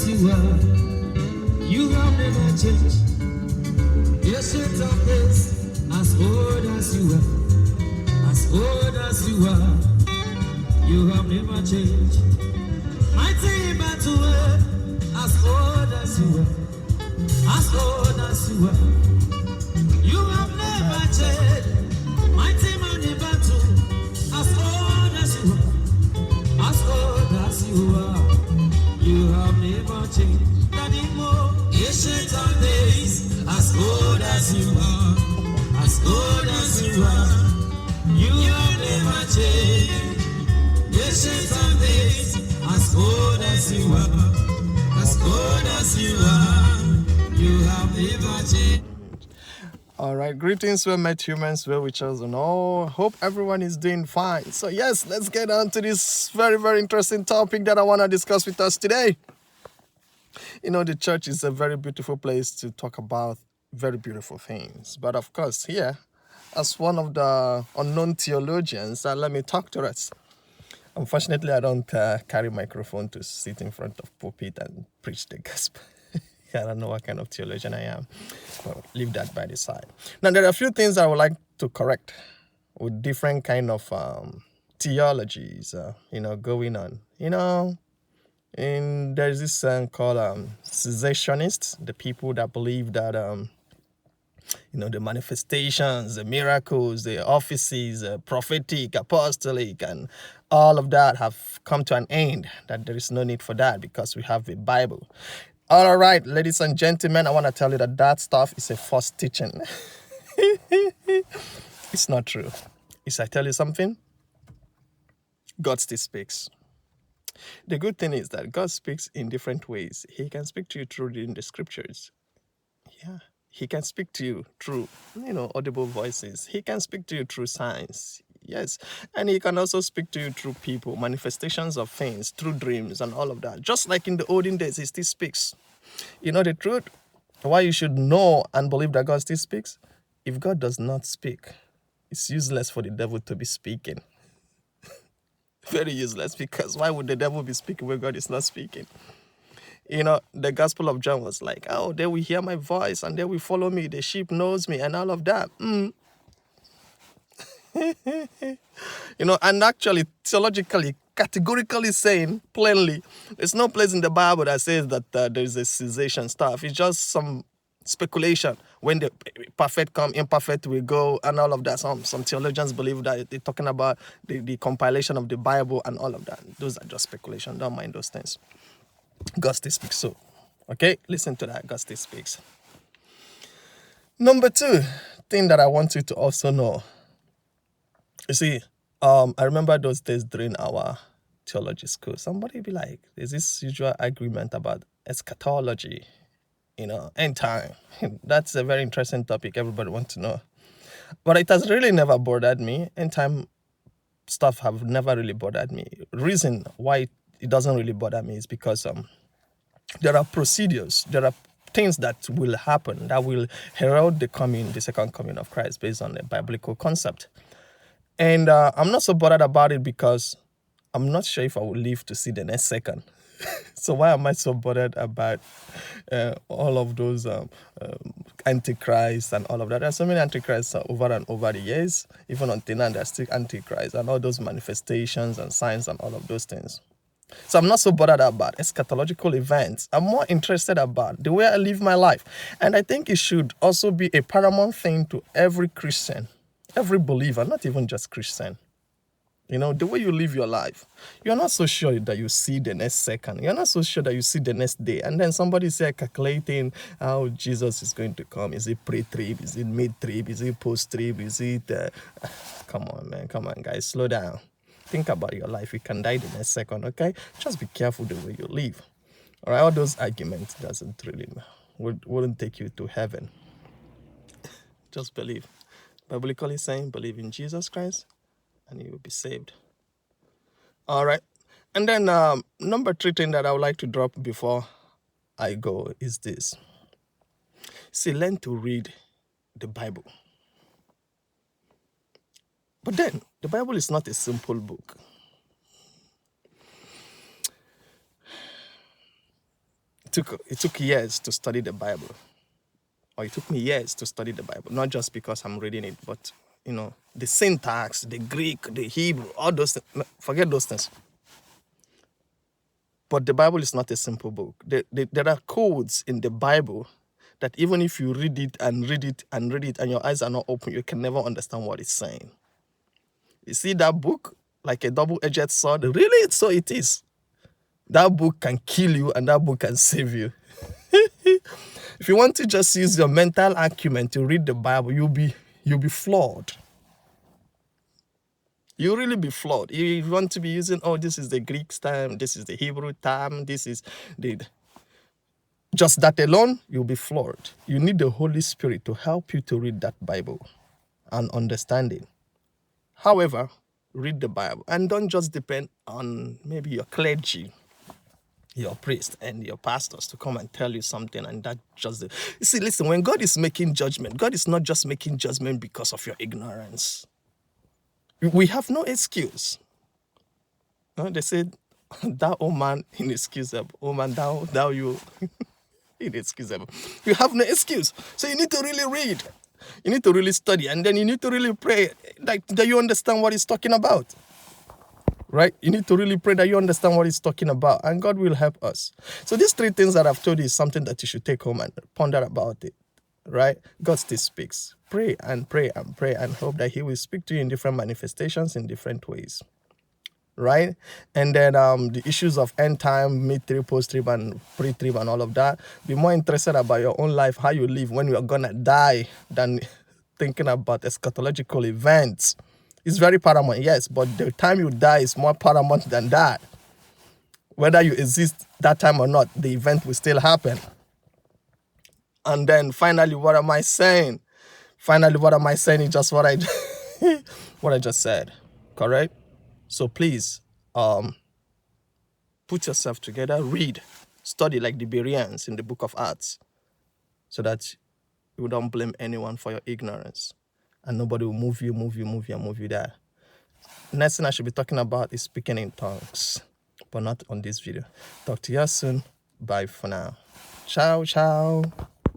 as you are, you have never changed. Ancient of days, as old as you are, as old as you are, you have never changed. Mighty in battle, as old as you are, as old as you are, you have never changed. Mighty man in battle, as old as you are, as old as you are, you have never changed. Daddy Mo, ancient of days, as old as you are, as old as you are, you have never changed. Ancient of days, as old as you are, as old as you are, you have never changed. All right, greetings, well met humans, well wishers, and all. Hope everyone is doing fine. So yes, let's get on to this very, very interesting topic that I want to discuss with us today. You know, the church is a very beautiful place to talk about very beautiful things. But of course, here, as one of the unknown theologians, let me talk to us. Unfortunately, I don't carry microphone to sit in front of pulpit and preach the gospel. I don't know what kind of theologian I am. But leave that by the side. Now, there are a few things I would like to correct with different kind of theologies, going on. And there's this called cessationists, the people that believe that, the manifestations, the miracles, the offices, prophetic, apostolic, and all of that have come to an end, that there is no need for that because we have the Bible. All right, ladies and gentlemen, I want to tell you that stuff is a false teaching. It's not true. If I tell you something, God still speaks. The good thing is that God speaks in different ways. He can speak to you through reading the scriptures. Yeah. He can speak to you through, audible voices. He can speak to you through signs. Yes. And he can also speak to you through people, manifestations of things, through dreams and all of that. Just like in the olden days, he still speaks. You know the truth? Why you should know and believe that God still speaks? If God does not speak, it's useless for the devil to be speaking. Very useless, because why would the devil be speaking when God is not speaking? The Gospel of John was like, oh, they will hear my voice and they will follow me. The sheep knows me and all of that. And actually, theologically, categorically saying plainly, there's no place in the Bible that says that there's a cessation stuff. It's just some speculation. When the perfect come, imperfect will go, and all of that. Some theologians believe that they're talking about the compilation of the Bible and all of that. Those are just speculation. Don't mind those things. God still speaks. So, okay, listen to that. God still speaks. Number 2 thing that I want you to also know. You see, I remember those days during our theology school. Somebody be like, there's this usual agreement about eschatology, end time. That's a very interesting topic. Everybody wants to know. But it has really never bothered me. End time stuff have never really bothered me. Reason why it doesn't really bother me is because there are procedures, there are things that will happen that will herald the second coming of Christ based on a biblical concept. And I'm not so bothered about it because I'm not sure if I will live to see the next second. So why am I so bothered about all of those antichrists and all of that? There are so many antichrists over and over the years. Even until now, there's still antichrists and all those manifestations and signs and all of those things. So I'm not so bothered about eschatological events. I'm more interested about the way I live my life. And I think it should also be a paramount thing to every Christian, every believer, not even just Christian. The way you live your life, you're not so sure that you see the next second. You're not so sure that you see the next day. And then somebody say calculating how Jesus is going to come. Is it pre-trib? Is it mid-trib? Is it post-trib? Is it... Come on, man. Come on, guys. Slow down. Think about your life. You can die the next second, okay? Just be careful the way you live. All right? All those arguments wouldn't take you to heaven. Just believe. Biblically saying, believe in Jesus Christ, and you will be saved. All right. And then number 3 thing that I would like to drop before I go is this. See, learn to read the Bible. But then, the Bible is not a simple book. took years to study the Bible, or it took me years to study the Bible, not just because I'm reading it, but the syntax, the Greek, the Hebrew, all those things. Forget those things. But the Bible is not a simple book. There are codes in the Bible that even if you read it and read it and read it and your eyes are not open, you can never understand what it's saying. You see that book like a double-edged sword? Really? So it is. That book can kill you and that book can save you. If you want to just use your mental acumen to read the Bible, you'll be flawed. You'll really be flawed. You want to be using, this is the Greek term, this is the Hebrew term, this is just that alone, you'll be flawed. You need the Holy Spirit to help you to read that Bible and understand it. However, read the Bible and don't just depend on maybe your clergy, your priest and your pastors to come and tell you something, and that just... You see, listen, when God is making judgment, God is not just making judgment because of your ignorance. We have no excuse. They said, thou, oh man, inexcusable. Oh man, thou you inexcusable. You have no excuse. So you need to really read. You need to really study, and then you need to really pray that you understand what he's talking about. Right? You need to really pray that you understand what he's talking about, and God will help us. So these three things that I've told you is something that you should take home and ponder about it. Right? God still speaks. Pray and pray and pray and hope that he will speak to you in different manifestations in different ways. Right? And then the issues of end time, mid-trib, post-trib, and pre-trib and all of that. Be more interested about your own life, how you live when you're gonna die, than thinking about eschatological events. It's very paramount, yes, but the time you die is more paramount than that. Whether you exist that time or not, the event will still happen. And then finally, what am I saying? Finally, what am I saying is just what I just said. Correct? So please, put yourself together, read, study like the Bereans in the book of Acts, so that you don't blame anyone for your ignorance. And nobody will move you there. Next thing I should be talking about is speaking in tongues, but not on this video. Talk to you soon. Bye for now. Ciao, ciao.